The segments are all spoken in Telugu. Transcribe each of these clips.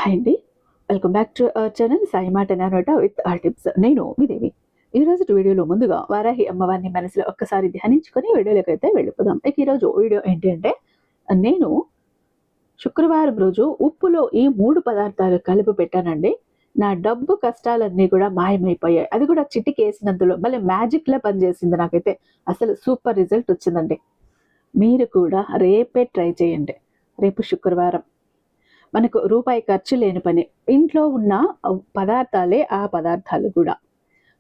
హాయ్ అండి, welcome back to our channel Sai మాట అనమాట విత్ ఆర్ టిప్స్. నేను మీ దేవి. ఈ రోజు వీడియోలో ముందుగా వారాహి అమ్మవారిని మనసులో ఒక్కసారి ధ్యానించుకొని వీడియోలోకి అయితే వెళ్ళిపోదాం. ఇక ఈరోజు వీడియో ఏంటి అంటే, నేను శుక్రవారం రోజు ఉప్పులో ఈ 3 పదార్థాలు కలిపి పెట్టానండి. నా డబ్బు కష్టాలన్నీ కూడా మాయమైపోయాయి. అది కూడా చిటికేసినందులో మళ్ళీ మ్యాజిక్ లా పనిచేసింది. నాకైతే అసలు సూపర్ రిజల్ట్ వచ్చిందండి. మీరు కూడా రేపే ట్రై చేయండి. రేపు శుక్రవారం, మనకు రూపాయి ఖర్చు లేని పని. ఇంట్లో ఉన్న పదార్థాలే ఆ పదార్థాలు కూడా.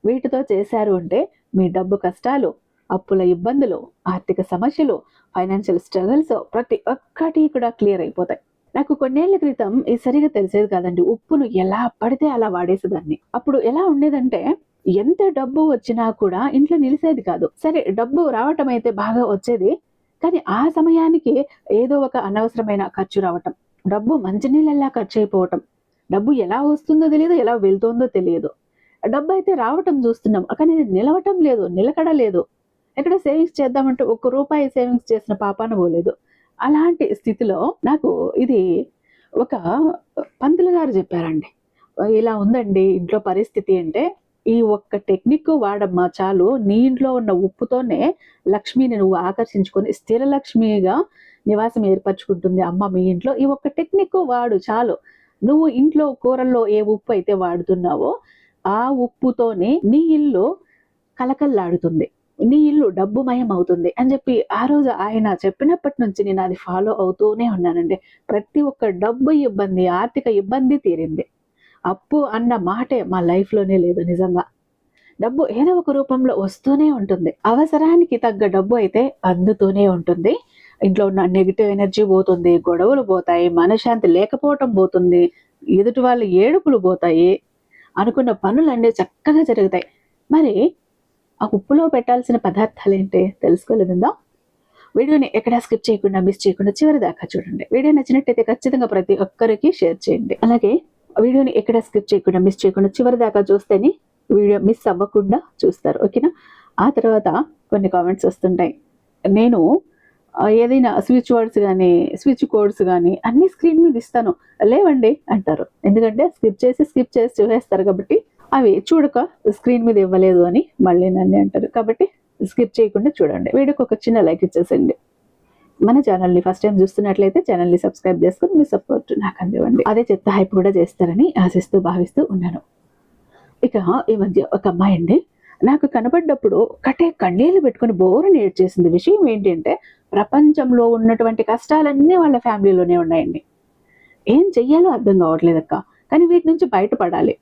వీటితో చేశారు అంటే మీ డబ్బు కష్టాలు, అప్పుల ఇబ్బందులు, ఆర్థిక సమస్యలు, ఫైనాన్షియల్ స్ట్రగుల్స్ ప్రతి ఒక్కటి కూడా క్లియర్ అయిపోతాయి. నాకు కొన్నేళ్ల క్రితం ఇది సరిగా తెలిసేది కాదండి. ఉప్పును ఎలా పడితే అలా వాడేసేదాన్ని. అప్పుడు ఎలా ఉండేదంటే, ఎంత డబ్బు వచ్చినా కూడా ఇంట్లో నిలిసేది కాదు. సరే, డబ్బు రావటం అయితే బాగా వచ్చేది, కానీ ఆ సమయానికి ఏదో ఒక అనవసరమైన ఖర్చు రావటం, డబ్బు మంచినీళ్ళలా ఖర్చు అయిపోవటం, డబ్బు ఎలా వస్తుందో తెలియదు, ఎలా వెళ్తుందో తెలియదు. డబ్బు అయితే రావటం చూస్తున్నాం, కానీ అది నిలవటం లేదు, నిలకడ లేదు. ఎక్కడ సేవింగ్స్ చేద్దామంటే ₹1 సేవింగ్స్ చేసిన పాపాన పోలేదు. అలాంటి స్థితిలో నాకు ఇది ఒక పంతులు గారు చెప్పారండి. ఇలా ఉందండి ఇంట్లో పరిస్థితి అంటే, ఈ ఒక్క టెక్నిక్ వాడమ్మా చాలు, నీ ఇంట్లో ఉన్న ఉప్పుతోనే లక్ష్మిని నువ్వు ఆకర్షించుకొని స్థిర లక్ష్మిగా నివాసం ఏర్పరచుకుంటుంది అమ్మ మీ ఇంట్లో. ఈ ఒక్క టెక్నిక్ వాడు చాలు. నువ్వు ఇంట్లో కూరల్లో ఏ ఉప్పు అయితే వాడుతున్నావో ఆ ఉప్పుతోనే నీ ఇల్లు కలకల్లాడుతుంది, నీ ఇల్లు డబ్బుమయం అవుతుంది అని చెప్పి ఆ రోజు ఆయన చెప్పినప్పటి నుంచి నేను అది ఫాలో అవుతూనే ఉన్నానండి. ప్రతి ఒక్క డబ్బు ఇబ్బంది, ఆర్థిక ఇబ్బంది తీరింది. అప్పు అన్న మాటే మా లైఫ్లోనే లేదు. నిజంగా డబ్బు ఏదో ఒక రూపంలో వస్తూనే ఉంటుంది. అవసరానికి తగ్గ డబ్బు అయితే అందుతూనే ఉంటుంది. ఇంట్లో ఉన్న నెగిటివ్ ఎనర్జీ పోతుంది, గొడవలు పోతాయి, మనశ్శాంతి లేకపోవటం పోతుంది, ఎదుటి వాళ్ళ ఏడుపులు పోతాయి, అనుకున్న పనులన్నీ చక్కగా జరుగుతాయి. మరి ఆ ఉప్పులో పెట్టాల్సిన పదార్థాలు ఏంటి తెలుసుకోలేదా? వీడియోని ఎక్కడా స్కిప్ చేయకుండా, మిస్ చేయకుండా చివరి దాకా చూడండి. వీడియో నచ్చినట్టయితే ఖచ్చితంగా ప్రతి ఒక్కరికి షేర్ చేయండి. అలాగే వీడియోని ఎక్కడ స్కిప్ చేయకుండా, మిస్ చేయకుండా చివరి దాకా చూస్తేనే వీడియో మిస్ అవ్వకుండా చూస్తారు, ఓకేనా? ఆ తర్వాత కొన్ని కామెంట్స్ వస్తుంటాయి. నేను ఏదైనా స్విచ్ వర్డ్స్ కానీ, స్విచ్ కోడ్స్ కానీ అన్ని స్క్రీన్ మీద ఇస్తాను, లేవండి అంటారు. ఎందుకంటే స్కిప్ చేసి చూసేస్తారు కాబట్టి, అవి చూడక స్క్రీన్ మీద ఇవ్వలేదు అని మళ్ళీ నన్ను అంటారు. కాబట్టి స్కిప్ చేయకుండా చూడండి. వీడియోకి ఒక చిన్న లైక్ ఇచ్చేసేయండి. మన ఛానల్ని ఫస్ట్ టైం చూస్తున్నట్లయితే ఛానల్ని సబ్స్క్రైబ్ చేసుకుని మీ సపోర్ట్ నాకు అందివ్వండి. అదే చెత్త హైప్ కూడా చేస్తారని ఆశిస్తూ భావిస్తూ ఉన్నాను. ఇక ఈ మధ్య ఒక అమ్మాయి అండి నాకు కనబడ్డప్పుడు ఒక్కటే కన్నీళ్లు పెట్టుకుని బోరుని ఏడ్చేసింది. విషయం ఏంటి అంటే, ప్రపంచంలో ఉన్నటువంటి కష్టాలన్నీ వాళ్ళ ఫ్యామిలీలోనే ఉన్నాయండి. ఏం చెయ్యాలో అర్థం కావట్లేదక్క, కానీ వీటి నుంచి బయటపడాలి,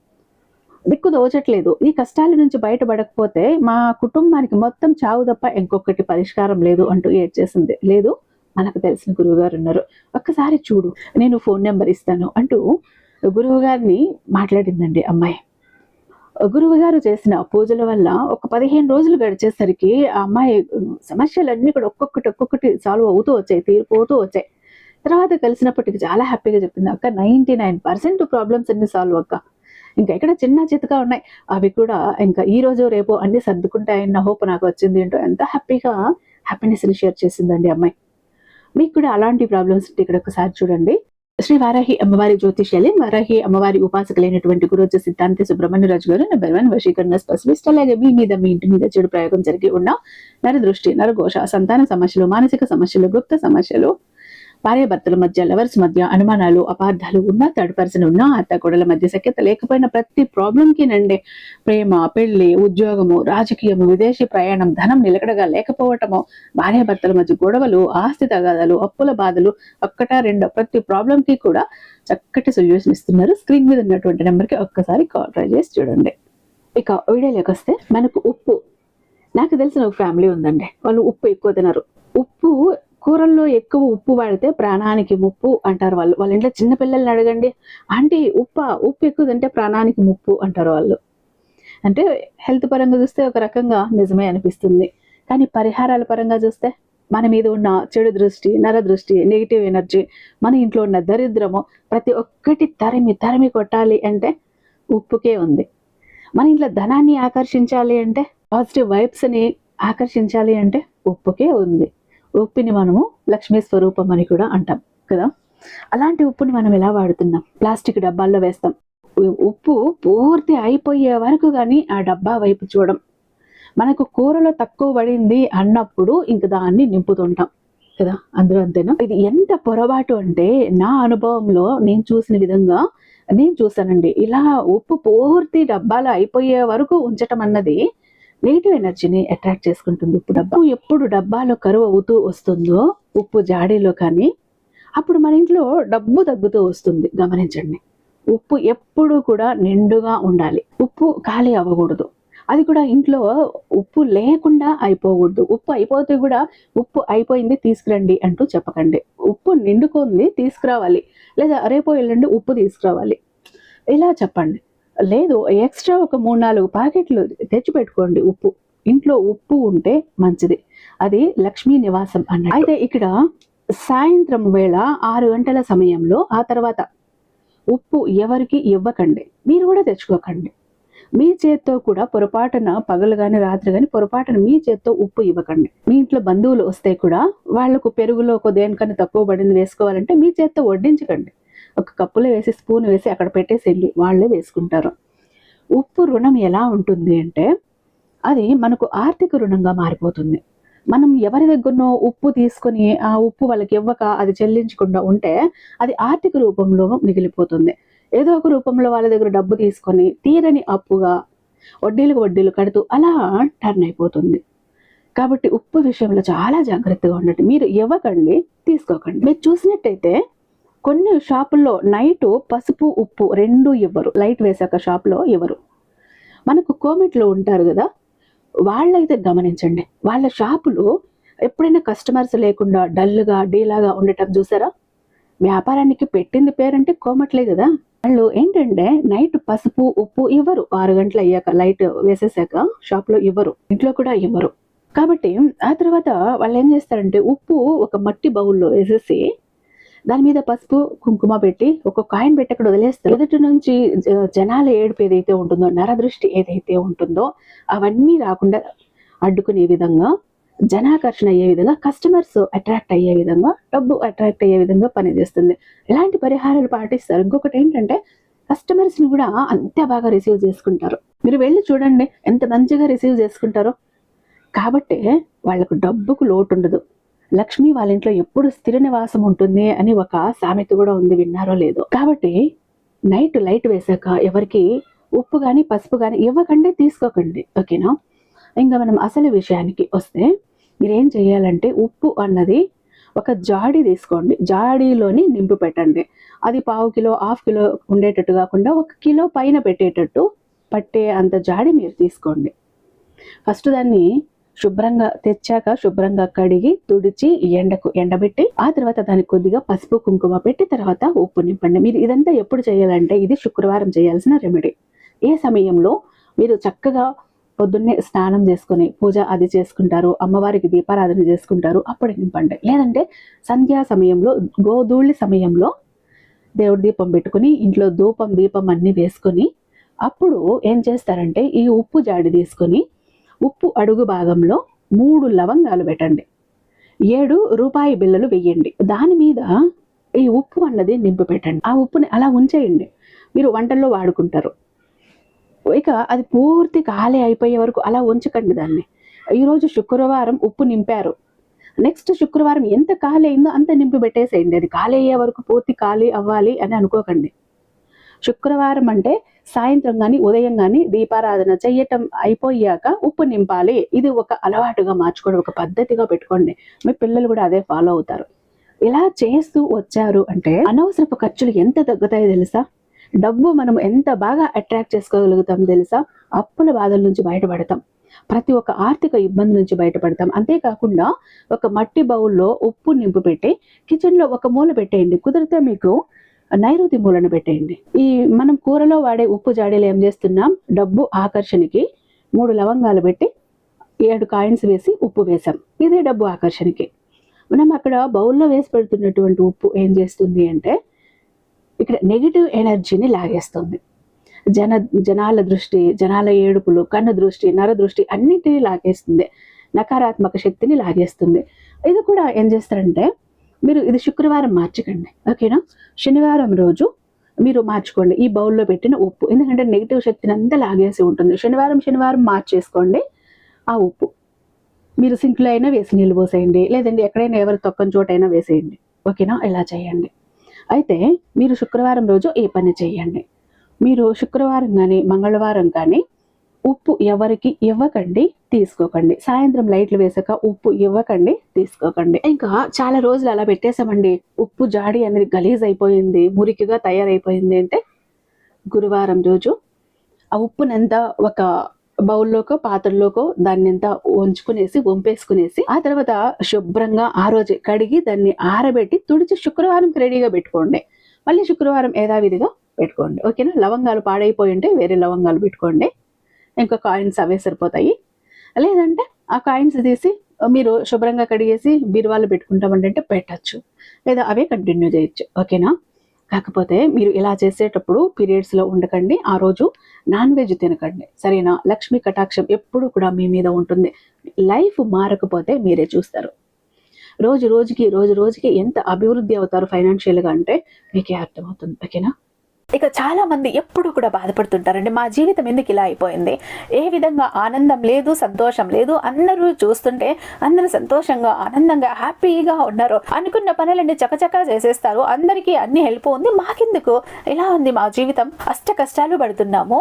దిక్కు దోచట్లేదు. ఈ కష్టాల నుంచి బయటపడకపోతే మా కుటుంబానికి మొత్తం చావు తప్ప ఇంకొకటి పరిష్కారం లేదు అంటూ ఏడ్చేసింది. లేదు, మనకు తెలిసిన గురువు గారు ఉన్నారు, ఒక్కసారి చూడు, నేను ఫోన్ నెంబర్ ఇస్తాను అంటూ గురువు గారిని మాట్లాడిందండి అమ్మాయి. గురువు గారు చేసిన పూజల వల్ల ఒక 15 రోజులు గడిచేసరికి ఆ అమ్మాయి సమస్యలన్నీ కూడా ఒక్కొక్కటి సాల్వ్ అవుతూ వచ్చాయి, తీరిపోతూ వచ్చాయి. తర్వాత కలిసినప్పటికీ చాలా హ్యాపీగా చెప్పింది, అక్క 99% ప్రాబ్లమ్స్ అన్ని సాల్వ్ అక్క, ఇంకా ఎక్కడ చిన్న చితగా ఉన్నాయి, అవి కూడా ఇంకా ఈ రోజు రేపు అన్ని సర్దుకుంటాయన్న హోప్ నాకు వచ్చింది అంటూ ఎంత హ్యాపీనెస్ని షేర్ చేసిందండి అమ్మాయి. మీకు కూడా అలాంటి ప్రాబ్లమ్స్ ఉంటే ఇక్కడ ఒకసారి చూడండి. శ్రీ వారాహి అమ్మవారి జ్యోతిష్యాలయం, వారాహి అమ్మవారి ఉపాసకులైనటువంటి గురుజ సిద్ధాంతి సుబ్రహ్మణ్యరాజు గారు నెంబర్ 1 వశీకరణ స్పెషలిస్ట్. అలాగే మీ ఇంటి మీద చెడు ప్రయోగం జరిగి ఉన్న నరదృష్టి, నరఘోష, సంతాన సమస్యలు, మానసిక సమస్యలు, గుప్త సమస్యలు, భార్యాభర్తల మధ్య, లవర్స్ మధ్య అనుమానాలు, అపార్థాలు ఉన్న, థర్డ్ పర్సన్ ఉన్న, అత్తకోడల మధ్య సఖ్యత లేకపోయినా ప్రతి ప్రాబ్లంకి నండి, ప్రేమ, పెళ్లి, ఉద్యోగము, రాజకీయము, విదేశీ ప్రయాణం, ధనం నిలకడగా లేకపోవటము, భార్యాభర్తల మధ్య గొడవలు, ఆస్తి తగాదాలు, అప్పుల బాధలు, ఒక్కటా రెండో ప్రతి ప్రాబ్లంకి కూడా చక్కటి సొల్యూషన్ ఇస్తున్నారు. స్క్రీన్ మీద ఉన్నటువంటి నెంబర్కి ఒక్కసారి కాల్ ట్రై చేసి చూడండి. ఇక వీడియోలోకి వస్తే, మనకు ఉప్పు, నాకు తెలిసిన ఒక ఫ్యామిలీ ఉందండి, వాళ్ళు ఉప్పు ఎక్కువ తినరు. ఉప్పు కూరల్లో ఎక్కువ ఉప్పు వాడితే ప్రాణానికి ముప్పు అంటారు వాళ్ళు. వాళ్ళ ఇంట్లో చిన్నపిల్లల్ని అడగండి, ఆంటీ ఉప్పు ఎక్కువ తింటే ప్రాణానికి ముప్పు అంటారు వాళ్ళు. అంటే హెల్త్ పరంగా చూస్తే ఒక రకంగా నిజమే అనిపిస్తుంది, కానీ పరిహారాల పరంగా చూస్తే మన మీద ఉన్న చెడు దృష్టి, నరదృష్టి, నెగిటివ్ ఎనర్జీ, మన ఇంట్లో ఉన్న దరిద్రము ప్రతి ఒక్కటి తరిమి కొట్టాలి అంటే ఉప్పుకే ఉంది. మన ఇంట్లో ధనాన్ని ఆకర్షించాలి అంటే, పాజిటివ్ వైబ్స్ని ఆకర్షించాలి అంటే ఉప్పుకే ఉంది. ఉప్పిని మనము లక్ష్మీ స్వరూపం అని కూడా అంటాం కదా. అలాంటి ఉప్పుని మనం ఎలా వాడుతున్నాం? ప్లాస్టిక్ డబ్బాల్లో వేస్తాం. ఉప్పు పూర్తి అయిపోయే వరకు కానీ ఆ డబ్బా వైపు చూడం. మనకు కూరలో తక్కువ పడింది అన్నప్పుడు ఇంక దాన్ని నింపుతుంటాం కదా, అందరూ అంతేనా? ఇది ఎంత పొరపాటు అంటే నా అనుభవంలో నేను చూసిన విధంగా నేను చూసానండి. ఇలా ఉప్పు పూర్తి డబ్బాలో అయిపోయే వరకు ఉంచటం అన్నది నెగిటివ్ ఎనర్జీని అట్రాక్ట్ చేసుకుంటుంది. ఉప్పు డబ్బా ఎప్పుడు డబ్బాలో కరువు అవుతూ వస్తుందో ఉప్పు జాడీలో కానీ అప్పుడు మన ఇంట్లో డబ్బు తగ్గుతూ వస్తుంది. గమనించండి, ఉప్పు ఎప్పుడు కూడా నిండుగా ఉండాలి. ఉప్పు ఖాళీ అవ్వకూడదు. అది కూడా ఇంట్లో ఉప్పు లేకుండా అయిపోకూడదు. ఉప్పు అయిపోతే కూడా ఉప్పు అయిపోయింది తీసుకురండి అంటూ చెప్పకండి. ఉప్పు నిండుకుంది తీసుకురావాలి, లేదా రేపో ఎల్లుండి ఉప్పు తీసుకురావాలి ఇలా చెప్పండి. లేదు ఎక్స్ట్రా ఒక 3-4 ప్యాకెట్లు తెచ్చి పెట్టుకోండి. ఉప్పు ఇంట్లో ఉప్పు ఉంటే మంచిది. అది లక్ష్మీ నివాసం అన్నది. అయితే ఇక్కడ సాయంత్రం వేళ 6 గంటల సమయంలో ఆ తర్వాత ఉప్పు ఎవరికి ఇవ్వకండి, మీరు కూడా తెచ్చుకోకండి. మీ చేత్తో కూడా పొరపాటున పగలు కానీ రాత్రి కానీ పొరపాటున మీ చేత్తో ఉప్పు ఇవ్వకండి. మీ ఇంట్లో బంధువులు వస్తే కూడా వాళ్లకు పెరుగులో ఒక దేనికన్నా తక్కువ పడింది వేసుకోవాలంటే మీ చేత్తో వడ్డించకండి. ఒక కప్పులో వేసి స్పూన్ వేసి అక్కడ పెట్టేసేయండి, వాళ్ళే వేసుకుంటారు. ఉప్పు రుణం ఎలా ఉంటుంది అంటే అది మనకు ఆర్థిక రుణంగా మారిపోతుంది. మనం ఎవరి దగ్గరనో ఉప్పు తీసుకొని ఆ ఉప్పు వాళ్ళకి ఇవ్వక అది చెల్లించకుండా ఉంటే అది ఆర్థిక రూపంలో మిగిలిపోతుంది. ఏదో ఒక రూపంలో వాళ్ళ దగ్గర డబ్బు తీసుకొని తీరని అప్పుగా వడ్డీలకు వడ్డీలు కడుతూ అలా టర్న్ అయిపోతుంది. కాబట్టి ఉప్పు విషయంలో చాలా జాగ్రత్తగా ఉండండి. మీరు ఇవ్వకండి, తీసుకోకండి. మీరు చూసినట్టయితే కొన్ని షాపుల్లో నైటు పసుపు ఉప్పు 2 ఇవ్వరు. లైట్ వేసాక షాప్లో ఇవ్వరు. మనకు కోమెట్లో ఉంటారు కదా, వాళ్ళైతే గమనించండి, వాళ్ళ షాపులు ఎప్పుడైనా కస్టమర్స్ లేకుండా డల్గా డీలాగా ఉండటం చూసారా? వ్యాపారానికి పెట్టింది పేరంటే కోమట్లే కదా. వాళ్ళు ఏంటంటే నైట్ పసుపు ఉప్పు ఇవ్వరు. 6 గంటలు అయ్యాక లైట్ వేసేసాక షాప్లో ఇవ్వరు, ఇంట్లో కూడా ఇవ్వరు. కాబట్టి ఆ తర్వాత వాళ్ళు ఏం చేస్తారంటే ఉప్పు ఒక మట్టి బౌల్లో వేసేసి దాని మీద పసుపు కుంకుమ పెట్టి ఒక కాయిన్ పెట్టి అక్కడ వదిలేస్తారు. ఎదుటి నుంచి జనాల ఏడుపు ఏదైతే ఉంటుందో, నరదృష్టి ఏదైతే ఉంటుందో అవన్నీ రాకుండా అడ్డుకునే విధంగా, జనాకర్షణ అయ్యే విధంగా, కస్టమర్స్ అట్రాక్ట్ అయ్యే విధంగా, డబ్బు అట్రాక్ట్ అయ్యే విధంగా పనిచేస్తుంది. ఇలాంటి పరిహారాలు పాటిస్తారు. ఇంకొకటి ఏంటంటే కస్టమర్స్ని కూడా అంతే బాగా రిసీవ్ చేసుకుంటారు. మీరు వెళ్ళి చూడండి ఎంత మంచిగా రిసీవ్ చేసుకుంటారో. కాబట్టి వాళ్ళకు డబ్బుకు లోటు ఉండదు. లక్ష్మి వాళ్ళ ఇంట్లో ఎప్పుడు స్థిర నివాసం ఉంటుంది అని ఒక సామెత కూడా ఉంది, విన్నారో లేదో. కాబట్టి నైట్ లైట్ వేసాక ఎవరికి ఉప్పు కానీ పసుపు కానీ ఇవ్వకండి, తీసుకోకండి. ఓకేనా? ఇంకా మనం అసలు విషయానికి వస్తే మీరేం చేయాలంటే ఉప్పు అన్నది ఒక జాడీ తీసుకోండి, జాడీలోని నింపి పెట్టండి. అది 1/2 కిలో 1/2 కిలో ఉండేటట్టు కాకుండా 1 కిలో పైన పెట్టేటట్టు పట్టే అంత జాడీ మీరు తీసుకోండి. ఫస్ట్ దాన్ని శుభ్రంగా తెచ్చాక శుభ్రంగా కడిగి తుడిచి ఎండకు ఎండబెట్టి ఆ తర్వాత దానికి కొద్దిగా పసుపు కుంకుమ పెట్టి తర్వాత ఉప్పు నింపండి. మీరు ఇదంతా ఎప్పుడు చేయాలంటే ఇది శుక్రవారం చేయాల్సిన రెమెడీ. ఏ సమయంలో మీరు చక్కగా పొద్దున్నే స్నానం చేసుకుని పూజ అది చేసుకుంటారు, అమ్మవారికి దీపారాధన చేసుకుంటారు, అప్పుడు నింపండి. లేదంటే సంధ్యా సమయంలో గోధూళి సమయంలో దేవుడి దీపం పెట్టుకుని ఇంట్లో ధూపం దీపం అన్ని వేసుకొని అప్పుడు ఏం చేస్తారంటే ఈ ఉప్పు జాడి తీసుకొని ఉప్పు అడుగు భాగంలో 3 లవంగాలు పెట్టండి, 7 రూపాయి బిళ్ళలు వెయ్యండి. దాని మీద ఈ ఉప్పు అన్నది నింపి పెట్టండి. ఆ ఉప్పుని అలా ఉంచేయండి, మీరు వంటల్లో వాడుకుంటారు. ఇక అది పూర్తి ఖాళీ అయిపోయే వరకు అలా ఉంచకండి దాన్ని. ఈరోజు శుక్రవారం ఉప్పు నింపారు, నెక్స్ట్ శుక్రవారం ఎంత ఖాళీ అయిందో అంత నింపి పెట్టేసేయండి. అది ఖాళీ అయ్యే వరకు పూర్తి ఖాళీ అవ్వాలి అని అనుకోకండి. శుక్రవారం అంటే సాయంత్రం కానీ ఉదయం కానీ దీపారాధన చెయ్యటం అయిపోయాక ఉప్పు నింపాలి. ఇది ఒక అలవాటుగా మార్చుకోండి, ఒక పద్ధతిగా పెట్టుకోండి. మీ పిల్లలు కూడా అదే ఫాలో అవుతారు. ఇలా చేస్తూ వచ్చారు అంటే అనవసరపు ఖర్చులు ఎంత తగ్గుతాయో తెలుసా? డబ్బు మనం ఎంత బాగా అట్రాక్ట్ చేసుకోగలుగుతాం తెలుసా? అప్పుల బాధల నుంచి బయటపడతాం, ప్రతి ఒక్క ఆర్థిక ఇబ్బంది నుంచి బయటపడతాం. అంతేకాకుండా ఒక మట్టి బౌల్లో ఉప్పు నింపు పెట్టి కిచెన్లో ఒక మూల పెట్టేయండి. కుదిరితే మీకు నైరుతి మూలను పెట్టేయండి. ఈ మనం కూరలో వాడే ఉప్పు జాడీలు ఏం చేస్తున్నాం, డబ్బు ఆకర్షణకి 3 లవంగాలు పెట్టి 7 కాయిన్స్ వేసి ఉప్పు వేసాం. ఇదే డబ్బు ఆకర్షణకి. మనం అక్కడ బౌల్లో వేసి పెడుతున్నటువంటి ఉప్పు ఏం చేస్తుంది అంటే ఇక్కడ నెగిటివ్ ఎనర్జీని లాగేస్తుంది. జనాల దృష్టి, జనాల ఏడుపులు, కన్ను దృష్టి, నర దృష్టి అన్నిటినీ లాగేస్తుంది, నకారాత్మక శక్తిని లాగేస్తుంది. ఇది కూడా ఏం చేస్తారంటే మీరు ఇది శుక్రవారం మార్చకండి, ఓకేనా. శనివారం రోజు మీరు మార్చుకోండి ఈ బౌల్లో పెట్టిన ఉప్పు, ఎందుకంటే నెగిటివ్ శక్తిని అంతా లాగేసి ఉంటుంది. శనివారం మార్చేసుకోండి ఆ ఉప్పు. మీరు సింక్లో అయినా వేసి నీళ్ళు పోసేయండి, లేదంటే ఎక్కడైనా ఎవరు తొక్కని చోటైనా వేసేయండి, ఓకేనా. ఇలా చేయండి. అయితే మీరు శుక్రవారం రోజు ఈ పని చేయండి. మీరు శుక్రవారం కానీ మంగళవారం కానీ ఉప్పు ఎవరికి ఇవ్వకండి, తీసుకోకండి. సాయంత్రం లైట్లు వేసాక ఉప్పు ఇవ్వకండి, తీసుకోకండి. ఇంకా చాలా రోజులు అలా పెట్టేశామండి, ఉప్పు జాడి అనేది గలీజ్ అయిపోయింది, మురికిగా తయారైపోయింది అంటే గురువారం రోజు ఆ ఉప్పునంతా ఒక బౌల్లోకో పాత్రలోకో దాన్ని అంతా వంపేసుకునేసి ఆ తర్వాత శుభ్రంగా ఆ రోజు కడిగి దాన్ని ఆరబెట్టి తుడిచి శుక్రవారంకి రెడీగా పెట్టుకోండి. మళ్ళీ శుక్రవారం యథావిధిగా పెట్టుకోండి, ఓకేనా. లవంగాలు పాడైపోయి ఉంటే వేరే లవంగాలు పెట్టుకోండి, ఇంకా కాయిన్స్ అవే సరిపోతాయి. లేదంటే ఆ కాయిన్స్ తీసి మీరు శుభ్రంగా కడిగేసి బీరువాలో పెట్టుకుంటామంటే పెట్టచ్చు, లేదా అవే కంటిన్యూ చేయొచ్చు, ఓకేనా. కాకపోతే మీరు ఇలా చేసేటప్పుడు పీరియడ్స్లో ఉండకండి, ఆ రోజు నాన్ వెజ్ తినకండి, సరేనా. లక్ష్మీ కటాక్షం ఎప్పుడు కూడా మీ మీద ఉంటుంది. లైఫ్ మారకపోతే మీరే చూస్తారు. రోజు రోజుకి ఎంత అభివృద్ధి అవుతారు ఫైనాన్షియల్గా అంటే మీకే అర్థమవుతుంది, ఓకేనా. ఇక చాలా మంది ఎప్పుడు కూడా బాధపడుతుంటారండి, మా జీవితం ఎందుకు ఇలా అయిపోయింది, ఏ విధంగా ఆనందం లేదు, సంతోషం లేదు, అందరూ చూస్తుంటే అందరూ సంతోషంగా ఆనందంగా హ్యాపీగా ఉన్నారు, అనుకున్న పనులన్నీ చకచకా చేసేస్తారు, అందరికీ అన్ని హెల్ప్ ఉంది, మాకెందుకు ఇలా ఉంది మా జీవితం, అష్ట కష్టాలు పడుతున్నాము,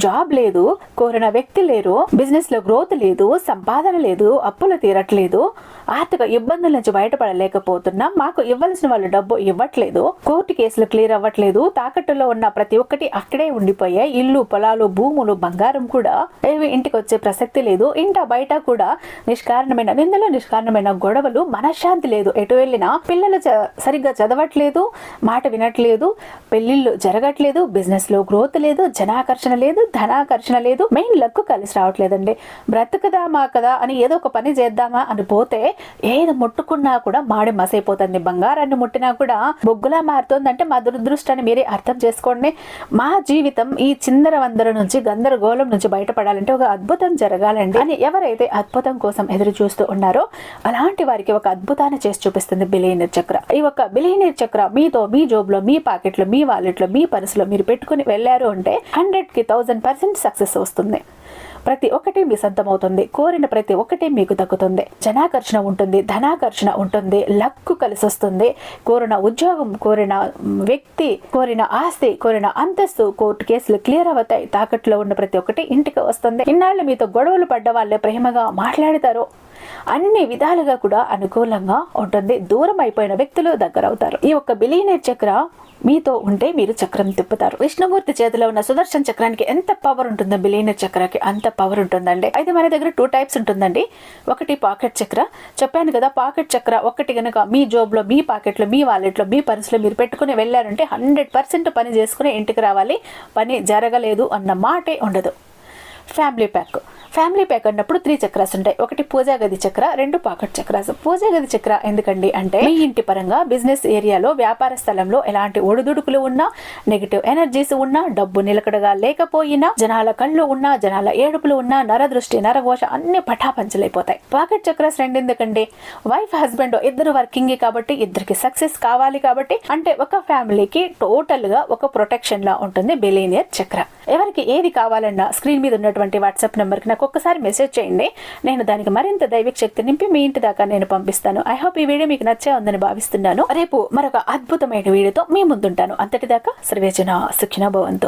జాబ్ లేదు, కోరిన వ్యక్తి లేరు, బిజినెస్ లో గ్రోత్ లేదు, సంపాదన లేదు, అప్పులు తీరట్లేదు, ఆర్థిక ఇబ్బందుల నుంచి బయటపడలేకపోతున్నాం, మాకు ఇవ్వాల్సిన వాళ్ళు డబ్బు ఇవ్వట్లేదు, కోర్టు కేసులు క్లియర్ అవ్వట్లేదు, తాకట్టులో ఉన్న ప్రతి ఒక్కటి అక్కడే ఉండిపోయాయి, ఇల్లు పొలాలు భూములు బంగారం కూడా ఏవి ఇంటికి వచ్చే ప్రసక్తి లేదు, ఇంట బయట కూడా నిష్కారణమైన నిందలు, నిష్కారణమైన గొడవలు, మనశ్శాంతి లేదు, ఎటు వెళ్ళినా పిల్లలు సరిగ్గా చదవట్లేదు, మాట వినట్లేదు, పెళ్లిళ్ళు జరగట్లేదు, బిజినెస్ లో గ్రోత్ లేదు, జనాకర్షణ లేదు, ధనాకర్షణ లేదు, మెయిన్ లక్ కలిసి రావట్లేదండి. బ్రతకదామా కదా అని ఏదో ఒక పని చేద్దామా అని పోతే ఏది ముట్టుకున్నా కూడా మాడి మసైపోతుంది, బంగారాన్ని ముట్టినా కూడా బొగ్గులా మారుతుందంటే మా దురదృష్టాన్ని మీరే అర్థం చేసుకోండి. మా జీవితం ఈ చిందర వందర నుంచి గందరగోళం నుంచి బయటపడాలంటే ఒక అద్భుతం జరగాలండి అని ఎవరైతే అద్భుతం కోసం ఎదురు చూస్తూ ఉన్నారో అలాంటి వారికి ఒక అద్భుతాన్ని చేసి చూపిస్తుంది బిలియనీర్ చక్ర. ఈ ఒక బిలియనీర్ చక్ర మీతో మీ జోబులో, మీ పాకెట్లో, మీ వాలెట్లో, మీ పర్సులో మీరు పెట్టుకుని వెళ్ళారు అంటే 100కి 1000% సక్సెస్ వస్తుంది. ప్రతి ఒక్కటి మీ సొంతమవుతుంది, కోరిన ప్రతి ఒక్కటి మీకు దక్కుతుంది, జనాకర్షణ ఉంటుంది, ధనాకర్షణ ఉంటుంది, లక్కు కలిసి వస్తుంది, కోరిన ఉద్యోగం, కోరిన వ్యక్తి, కోరిన ఆస్తి, కోరిన అంతస్తు, కోర్టు కేసులు క్లియర్ అవుతాయి, తాకట్లో ఉన్న ప్రతి ఒక్కటి ఇంటికి వస్తుంది. ఇన్నాళ్ళు మీతో గొడవలు పడ్డ వాళ్ళే ప్రేమగా మాట్లాడతారు, అన్ని విధాలుగా కూడా అనుకూలంగా ఉంటుంది, దూరం అయిపోయిన వ్యక్తులు దగ్గర అవుతారు. ఈ ఒక్క బిలియనీర్ చక్ర మీతో ఉంటే మీరు చక్రం తిప్పుతారు. విష్ణుమూర్తి చేతిలో ఉన్న సుదర్శన చక్రానికి ఎంత పవర్ ఉంటుందో బిలియనీర్ చక్రానికి అంత పవర్ ఉంటుందండి. అయితే మన దగ్గర 2 టైప్స్ ఉంటుందండి. ఒకటి పాకెట్ చక్ర, చెప్పాను కదా, పాకెట్ చక్ర ఒకటి గనక మీ జోబులో, మీ పాకెట్లో, మీ వాలెట్లో, మీ పర్సులో మీరు పెట్టుకుని వెళ్ళారంటే 100% పని చేసుకుని ఇంటికి రావాలి, పని జరగలేదు అన్న మాటే ఉండదు. ఫ్యామిలీ ప్యాక్ అన్నప్పుడు 3 చక్రాస్ ఉంటాయి. ఒకటి పూజా గది చక్ర, 2 పాకెట్ చక్రాస్. పూజా గది చక్ర ఎందుకండి అంటే మీ ఇంటి పరంగా బిజినెస్ ఏరియాలో, వ్యాపార స్థలంలో ఎలాంటి ఒడిదుడుకులు ఉన్నా, నెగిటివ్ ఎనర్జీస్ ఉన్నా, డబ్బు నిలకడగా లేకపోయినా, జనాల కళ్ళు ఉన్నా, జనాల ఏడుపులు ఉన్నా, నరదృష్టి, నరఘోష అన్ని పటాపంచలైపోతాయి. పాకెట్ చక్రాస్ 2 ఎందుకండి, వైఫ్ హస్బెండ్ ఇద్దరు వర్కింగ్ కాబట్టి, ఇద్దరికి సక్సెస్ కావాలి కాబట్టి, అంటే ఒక ఫ్యామిలీకి టోటల్ గా ఒక ప్రొటెక్షన్ లా ఉంటుంది బిలియనీర్ చక్ర. ఎవరికి ఏది కావాలన్నా స్క్రీన్ మీద ఉన్నటువంటి వాట్సాప్ నెంబర్ కి నాకు ఒక్కసారి మెసేజ్ చేయండి, నేను దానికి మరింత దైవిక శక్తి నింపి మీ ఇంటి దాకా నేను పంపిస్తాను. ఐ హోప్ ఈ వీడియో మీకు నచ్చే ఉందని భావిస్తున్నాను. రేపు మరొక అద్భుతమైన వీడియోతో మీ ముందుంటాను. అంతటిదాకా సర్వేజన సుఖినో భవంతు.